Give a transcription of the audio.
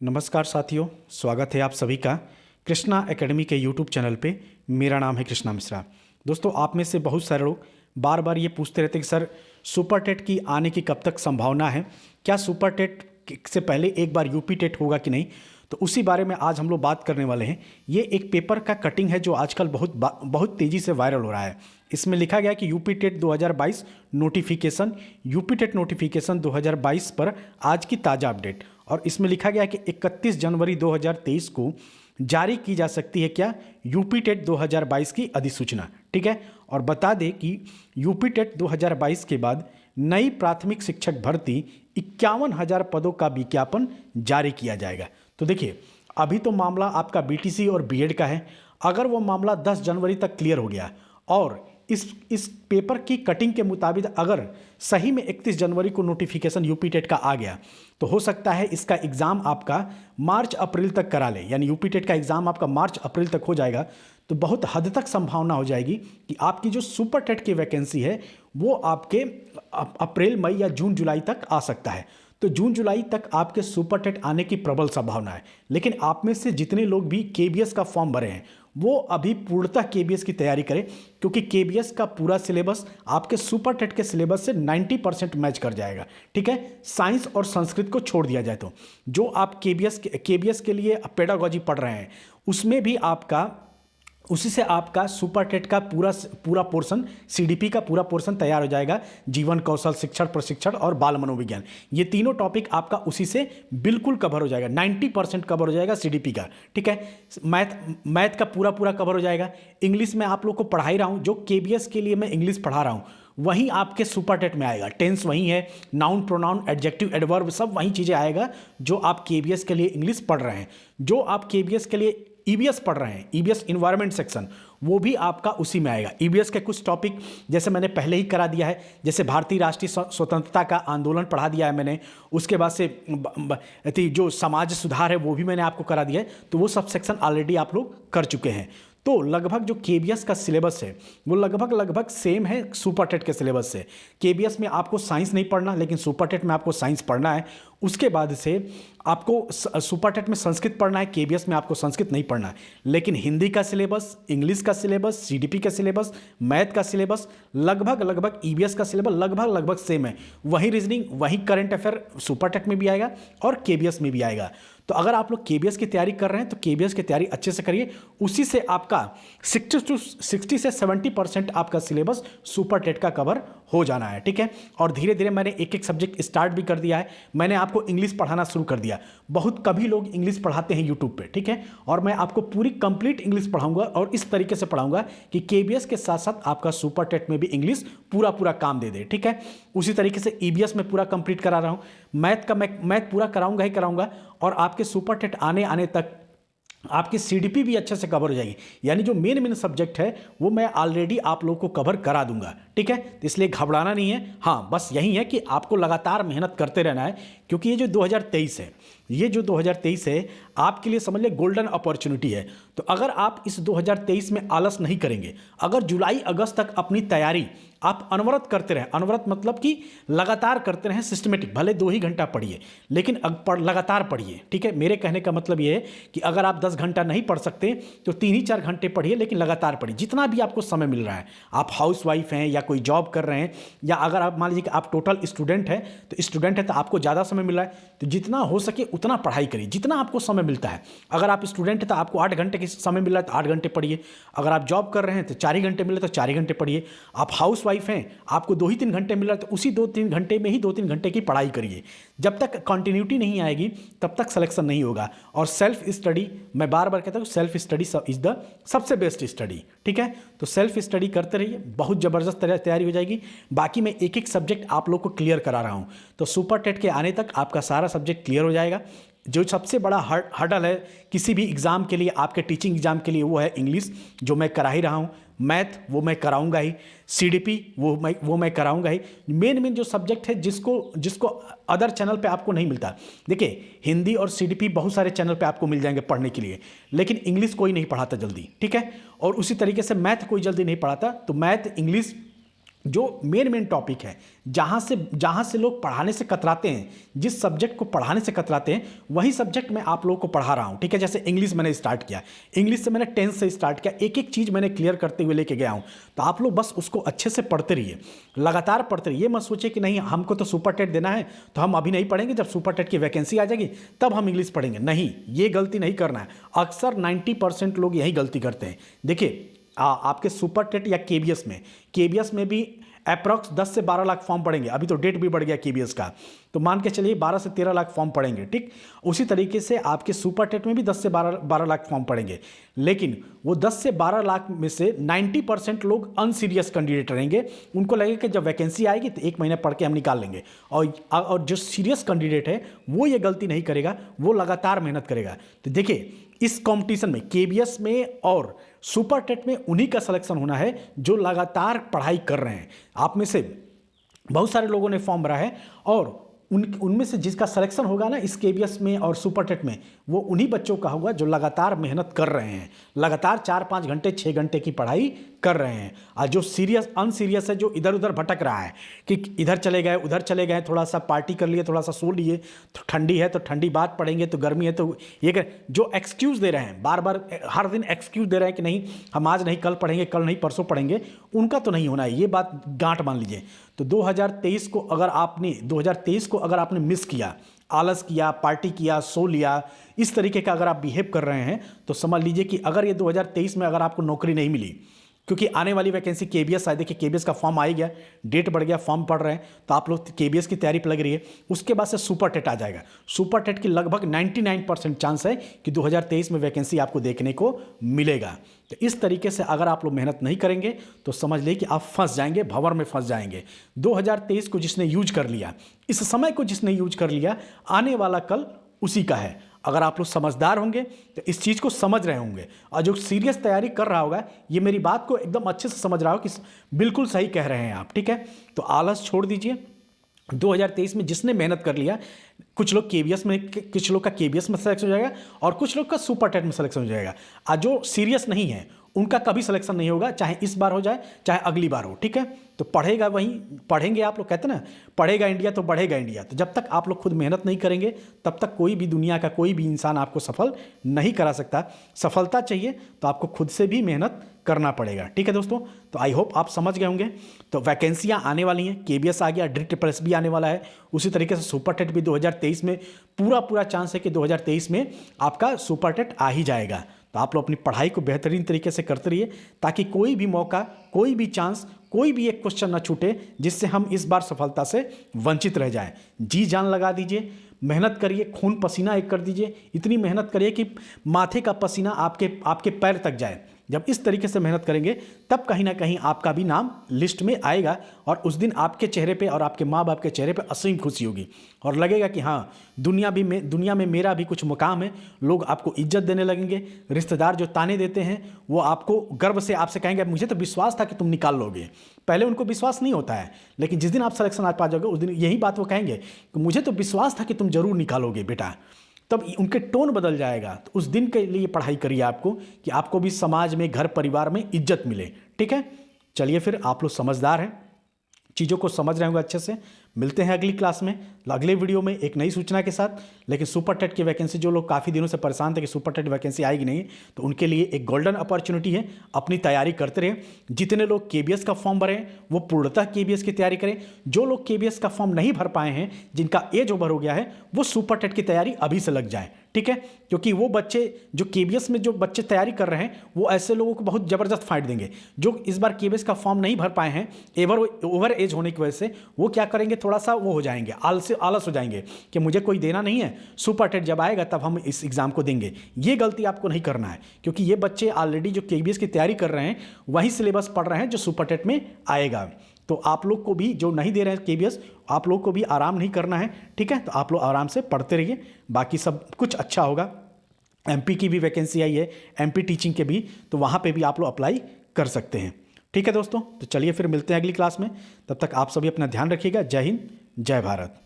नमस्कार साथियों, स्वागत है आप सभी का कृष्णा एकेडमी के यूट्यूब चैनल पे। मेरा नाम है कृष्णा मिश्रा। दोस्तों, आप में से बहुत सारे लोग बार बार ये पूछते रहते हैं कि सर सुपर टेट की आने की कब तक संभावना है, क्या सुपर टेट से पहले एक बार यूपी टेट होगा कि नहीं। तो उसी बारे में आज हम लोग बात करने वाले हैं। ये एक पेपर का कटिंग है जो आजकल बहुत तेज़ी से वायरल हो रहा है। इसमें लिखा गया कि UP TET 2022 notification, UP TET notification 2022 पर आज की ताज़ा अपडेट। और इसमें लिखा गया कि 31 जनवरी 2023 को जारी की जा सकती है क्या यूपी टेट 2022 की अधिसूचना। ठीक है, और बता दें कि यूपी टेट 2022 के बाद नई प्राथमिक शिक्षक भर्ती 51,000 पदों का विज्ञापन जारी किया जाएगा। तो देखिए, अभी तो मामला आपका बीटीसी और बीएड का है। अगर वो मामला 10 जनवरी तक क्लियर हो गया और इस पेपर की कटिंग के मुताबिक अगर सही में 31 जनवरी को नोटिफिकेशन यूपी टेट का आ गया तो हो सकता है इसका एग्ज़ाम आपका मार्च अप्रैल तक करा ले, यानी यूपी टेट का एग्ज़ाम आपका मार्च अप्रैल तक हो जाएगा। तो बहुत हद तक संभावना हो जाएगी कि आपकी जो सुपर टेट की वैकेंसी है वो आपके अप्रैल मई या जून जुलाई तक आ सकता है। तो जून जुलाई तक आपके सुपर टेट आने की प्रबल संभावना है। लेकिन आप में से जितने लोग भी केबीएस का फॉर्म भरे हैं वो अभी पूर्णतः केबीएस की तैयारी करें, क्योंकि केबीएस का पूरा सिलेबस आपके सुपर टेट के सिलेबस से 90% मैच कर जाएगा। ठीक है, साइंस और संस्कृत को छोड़ दिया जाए तो जो आप केबीएस के लिए पेडागोजी पढ़ रहे हैं उसमें भी उसी से आपका सुपर टेट का पूरा पोर्शन, सीडीपी का पूरा पोर्शन तैयार हो जाएगा। जीवन कौशल, शिक्षण प्रशिक्षण और बाल मनोविज्ञान, ये तीनों टॉपिक आपका उसी से बिल्कुल कवर हो जाएगा। 90% कवर हो जाएगा सीडीपी का। ठीक है, मैथ का पूरा कवर हो जाएगा। इंग्लिश में आप लोग को पढ़ा ही रहा हूँ, जो केबीएस के लिए मैं इंग्लिश पढ़ा रहा हूँ वहीं आपके सुपर टेट में आएगा। टेंस वहीं है, नाउन प्रोनाउन एडजेक्टिव एडवर्ब सब वहीं चीज़ें आएगा जो आप केबीएस के लिए इंग्लिश पढ़ रहे हैं। जो आप केबीएस के लिए ईबीएस पढ़ रहे हैं, ईबीएस इन्वायरमेंट सेक्शन, वो भी आपका उसी में आएगा। ईबीएस के कुछ टॉपिक जैसे मैंने पहले ही करा दिया है, जैसे भारतीय राष्ट्रीय स्वतंत्रता का आंदोलन पढ़ा दिया है मैंने। उसके बाद से जो समाज सुधार है वो भी मैंने आपको करा दिया है। तो वो सब सेक्शन ऑलरेडी आप लोग कर चुके हैं। तो लगभग जो केबीएस का सिलेबस है वो लगभग सेम है सुपर टेट के सिलेबस से। केबीएस में आपको साइंस नहीं पढ़ना, लेकिन सुपर टेट में आपको साइंस पढ़ना है। उसके बाद से आपको सुपर टेट में संस्कृत पढ़ना है, केबीएस में आपको संस्कृत नहीं पढ़ना है। लेकिन हिंदी का सिलेबस, इंग्लिश का सिलेबस, सीडीपी का सिलेबस, मैथ का सिलेबस लगभग ईबीएस का सिलेबस लगभग सेम है। वही रीजनिंग, वही करंट अफेयर सुपर टेट में भी आएगा और केबीएस में भी आएगा। तो अगर आप लोग केबीएस की तैयारी कर रहे हैं तो केबीएस की तैयारी अच्छे से करिए। उसी से आपका 60 से 70% आपका सिलेबस सुपर टेट का कवर हो जाना है। ठीक है, और धीरे धीरे मैंने एक सब्जेक्ट स्टार्ट भी कर दिया है। मैंने आपको इंग्लिश पढ़ाना शुरू कर दिया। बहुत कभी लोग इंग्लिश पढ़ाते हैं यूट्यूब पे। ठीक है, और मैं आपको पूरी कंप्लीट इंग्लिश पढ़ाऊंगा और इस तरीके से पढ़ाऊंगा कि केबीएस के साथ साथ आपका सुपर टेट में भी इंग्लिश पूरा काम दे दे। ठीक है, उसी तरीके से ईबीएस में पूरा कंप्लीट करा रहा हूँ। मैथ पूरा कराऊंगा ही कराऊंगा। और आपके सुपर टेट आने तक आपकी सीडीपी भी अच्छे से कवर हो जाएगी। यानी जो मेन सब्जेक्ट है वो मैं ऑलरेडी आप लोगों को कवर करा दूंगा। ठीक है, तो इसलिए घबराना नहीं है। हाँ, बस यही है कि आपको लगातार मेहनत करते रहना है, क्योंकि ये जो 2023 है, ये जो 2023 है आपके लिए समझ ले गोल्डन अपॉर्चुनिटी है। तो अगर आप इस 2023 में आलस नहीं करेंगे, अगर जुलाई अगस्त तक अपनी तैयारी आप अनवरत करते रहें, अनवरत मतलब कि लगातार करते रहें, सिस्टमेटिक, भले 2 ही घंटा पढ़िए लेकिन लगातार पढ़िए। ठीक है, मेरे कहने का मतलब ये है कि अगर आप 10 घंटा नहीं पढ़ सकते तो 3 ही 4 घंटे पढ़िए, लेकिन लगातार पढ़िए जितना भी आपको समय मिल रहा है। आप हाउस वाइफ हैं या कोई जॉब कर रहे हैं, या अगर आप मान लीजिए कि आप टोटल स्टूडेंट है तो आपको ज़्यादा समय मिल रहा है, तो जितना हो सके उतना पढ़ाई करिए, जितना आपको समय मिलता है। अगर आप स्टूडेंट हैं तो आपको 8 घंटे की समय मिल रहा है तो 8 घंटे पढ़िए। अगर आप जॉब कर रहे हैं तो 4 ही घंटे मिल रहे तो 4 ही घंटे पढ़िए। आप हाउस वाइफ हैं, आपको 2 ही 3 घंटे मिल रहा है तो उसी 2-3 घंटे में ही 2-3 घंटे की पढ़ाई करिए। जब तक कंटिन्यूटी नहीं आएगी तब तक सिलेक्शन नहीं होगा। और सेल्फ स्टडी, मैं बार बार कहता हूँ, सेल्फ स्टडी इज द सबसे बेस्ट स्टडी। ठीक है, तो सेल्फ स्टडी करते रहिए, बहुत ज़बरदस्त तैयारी हो जाएगी। बाकी मैं एक सब्जेक्ट आप लोग को क्लियर करा रहा हूँ, तो सुपर टेट के आने तक आपका सारा सब्जेक्ट क्लियर हो जाएगा। जो सबसे बड़ा हर्डल है किसी भी एग्ज़ाम के लिए, आपके टीचिंग एग्ज़ाम के लिए, वो है इंग्लिश, जो मैं करा ही रहा हूँ। मैथ वो मैं कराऊंगा ही, सीडीपी वो मैं कराऊंगा ही। मेन जो सब्जेक्ट है जिसको अदर चैनल पे आपको नहीं मिलता। देखिए, हिंदी और सीडीपी बहुत सारे चैनल पे आपको मिल जाएंगे पढ़ने के लिए, लेकिन इंग्लिश कोई नहीं पढ़ाता जल्दी। ठीक है, और उसी तरीके से मैथ कोई जल्दी नहीं पढ़ाता। तो मैथ, इंग्लिश जो मेन टॉपिक है, जहाँ से लोग पढ़ाने से कतराते हैं, जिस सब्जेक्ट को पढ़ाने से कतराते हैं, वही सब्जेक्ट मैं आप लोगों को पढ़ा रहा हूँ। ठीक है, जैसे इंग्लिश मैंने स्टार्ट किया, इंग्लिश से मैंने 10 से स्टार्ट किया, एक एक चीज़ मैंने क्लियर करते हुए लेके गया हूँ। तो आप लोग बस उसको अच्छे से पढ़ते रहिए, लगातार पढ़ते रहिए। ये मत सोचिए कि नहीं हमको तो सुपर टेट देना है तो हम अभी नहीं पढ़ेंगे, जब सुपर टेट की वैकेंसी आ जाएगी तब हम इंग्लिश पढ़ेंगे। नहीं, ये गलती नहीं करना है। अक्सर 90% लोग यही गलती करते हैं। देखिए आपके सुपर टेट या केबीएस में भी अप्रॉक्स 10 से 12 लाख फॉर्म पड़ेंगे। अभी तो डेट भी बढ़ गया केबीएस का, तो मान के चलिए 12 से 13 लाख फॉर्म पड़ेंगे। ठीक, उसी तरीके से आपके सुपर टेट में भी 10 से 12 लाख फॉर्म पड़ेंगे। लेकिन वो 10 से 12 लाख में से 90% लोग अनसीरियस कैंडिडेट रहेंगे। उनको लगेगा कि जब वैकेंसी आएगी तो 1 महीने पढ़ के हम निकाल लेंगे। और जो सीरियस कैंडिडेट है वो ये गलती नहीं करेगा, वो लगातार मेहनत करेगा। तो देखिए इस कंपटीशन में केबीएस में और सुपर टेट में उन्हीं का सिलेक्शन होना है जो लगातार पढ़ाई कर रहे हैं। आप में से बहुत सारे लोगों ने फॉर्म भरा है और उनमें से जिसका सिलेक्शन होगा ना इस केबीएस में और सुपर टेट में, वो उन्हीं बच्चों का होगा जो लगातार मेहनत कर रहे हैं, लगातार 4-5 घंटे 6 घंटे की पढ़ाई कर रहे हैं। और जो अनसीरियस है, जो इधर उधर भटक रहा है कि इधर चले गए उधर चले गए, थोड़ा सा पार्टी कर लिए, थोड़ा सा सो लिए, तो ठंडी है तो ठंडी बात पढ़ेंगे, तो गर्मी है तो ये जो एक्सक्यूज़ दे रहे हैं, बार बार हर दिन एक्सक्यूज़ दे रहे हैं कि नहीं हम आज नहीं कल पढ़ेंगे, कल नहीं परसों पढ़ेंगे, उनका तो नहीं होना है। ये बात गांठ मान लीजिए। तो 2023 को अगर आपने मिस किया, आलस किया, पार्टी किया, सो लिया, इस तरीके का अगर आप बिहेव कर रहे हैं तो समझ लीजिए कि अगर ये 2023 में अगर आपको नौकरी नहीं मिली, क्योंकि आने वाली वैकेंसी केबीएस आए, देखिए केबीएस का फॉर्म आ ही गया, डेट बढ़ गया, फॉर्म पढ़ रहे हैं, तो आप लोग केबीएस की तैयारी पर लग रही है। उसके बाद से सुपर टेट आ जाएगा। सुपर टेट की लगभग 99% चांस है कि 2023 में वैकेंसी आपको देखने को मिलेगा। तो इस तरीके से अगर आप लोग मेहनत नहीं करेंगे तो समझ लें कि आप फंस जाएंगे, भंवर में फंस जाएंगे। 2023 को जिसने यूज कर लिया, इस समय को जिसने यूज कर लिया, आने वाला कल उसी का है। अगर आप लोग समझदार होंगे तो इस चीज़ को समझ रहे होंगे, और जो सीरियस तैयारी कर रहा होगा ये मेरी बात को एकदम अच्छे से समझ रहा हो कि बिल्कुल सही कह रहे हैं आप। ठीक है, तो आलस छोड़ दीजिए। 2023 में जिसने मेहनत कर लिया, कुछ लोग केबीएस में, कुछ लोग का केबीएस में सिलेक्शन हो जाएगा और कुछ लोग का सुपर टेट में सिलेक्शन हो जाएगा। और जो सीरियस नहीं है उनका कभी सिलेक्शन नहीं होगा, चाहे इस बार हो जाए चाहे अगली बार हो। ठीक है, तो पढ़ेगा वहीं पढ़ेंगे। आप लोग कहते हैं ना, पढ़ेगा इंडिया तो बढ़ेगा इंडिया। तो जब तक आप लोग खुद मेहनत नहीं करेंगे तब तक कोई भी दुनिया का कोई भी इंसान आपको सफल नहीं करा सकता। सफलता चाहिए तो आपको खुद से भी मेहनत करना पड़ेगा। ठीक है दोस्तों, तो आई होप आप समझ गए होंगे। तो वैकेंसियाँ आने वाली हैं, केबीएस आ गया, DREET भी आने वाला है, उसी तरीके से सुपर टेट भी 2023 में पूरा चांस है कि 2023 में आपका सुपर टेट आ ही जाएगा। तो आप लोग अपनी पढ़ाई को बेहतरीन तरीके से करते रहिए, ताकि कोई भी मौका, कोई भी चांस, कोई भी एक क्वेश्चन ना छूटे जिससे हम इस बार सफलता से वंचित रह जाएं। जी जान लगा दीजिए, मेहनत करिए, खून पसीना एक कर दीजिए, इतनी मेहनत करिए कि माथे का पसीना आपके पैर तक जाए। जब इस तरीके से मेहनत करेंगे तब कहीं ना कहीं आपका भी नाम लिस्ट में आएगा, और उस दिन आपके चेहरे पे और आपके माँ बाप के चेहरे पे असीम खुशी होगी, और लगेगा कि हाँ दुनिया में मेरा भी कुछ मुकाम है। लोग आपको इज्जत देने लगेंगे, रिश्तेदार जो ताने देते हैं वो आपको गर्व से आपसे कहेंगे मुझे तो विश्वास था कि तुम निकाल लोगे। पहले उनको विश्वास नहीं होता है, लेकिन जिस दिन आप सिलेक्शन आ पा जाओगे उस दिन यही बात वो कहेंगे कि मुझे तो विश्वास था कि तुम जरूर निकालोगे बेटा। तब उनके टोन बदल जाएगा। तो उस दिन के लिए पढ़ाई करिए आपको, कि आपको भी समाज में, घर परिवार में इज्जत मिले। ठीक है, चलिए फिर आप लोग समझदार हैं, चीज़ों को समझ रहे होंगे अच्छे से। मिलते हैं अगली क्लास में, अगले वीडियो में एक नई सूचना के साथ। लेकिन सुपर टेट की वैकेंसी, जो लोग काफ़ी दिनों से परेशान थे कि सुपर टेट वैकेंसी आएगी नहीं, तो उनके लिए एक गोल्डन अपॉर्चुनिटी है। अपनी तैयारी करते रहें। जितने लोग केबीएस का फॉर्म भरे हैं वो पूर्णतः केबीएस की तैयारी करें। जो लोग केबीएस का फॉर्म नहीं भर पाए हैं, जिनका एज ओवर हो गया है, वो सुपर टेट की तैयारी अभी से लग जाए। ठीक है, क्योंकि वो बच्चे जो केबीएस में जो बच्चे तैयारी कर रहे हैं वो ऐसे लोगों को बहुत ज़बरदस्त फाइट देंगे। जो इस बार केबीएस का फॉर्म नहीं भर पाए हैं ओवर एज होने की वजह से, वो क्या करेंगे, थोड़ा सा वो हो जाएंगे, आलस हो जाएंगे कि मुझे कोई देना नहीं है, सुपर टेट जब आएगा तब हम इस एग्ज़ाम को देंगे। ये गलती आपको नहीं करना है, क्योंकि ये बच्चे ऑलरेडी जो केबीएस की तैयारी कर रहे हैं वही सिलेबस पढ़ रहे हैं जो सुपर टेट में आएगा। तो आप लोग को भी, जो नहीं दे रहे हैं केबीएस, आप लोग को भी आराम नहीं करना है। ठीक है, तो आप लोग आराम से पढ़ते रहिए, बाकी सब कुछ अच्छा होगा। एमपी की भी वैकेंसी आई है, एमपी टीचिंग के भी, तो वहाँ पे भी आप लोग अप्लाई कर सकते हैं। ठीक है दोस्तों, तो चलिए फिर मिलते हैं अगली क्लास में। तब तक आप सभी अपना ध्यान रखिएगा। जय हिंद, जय भारत।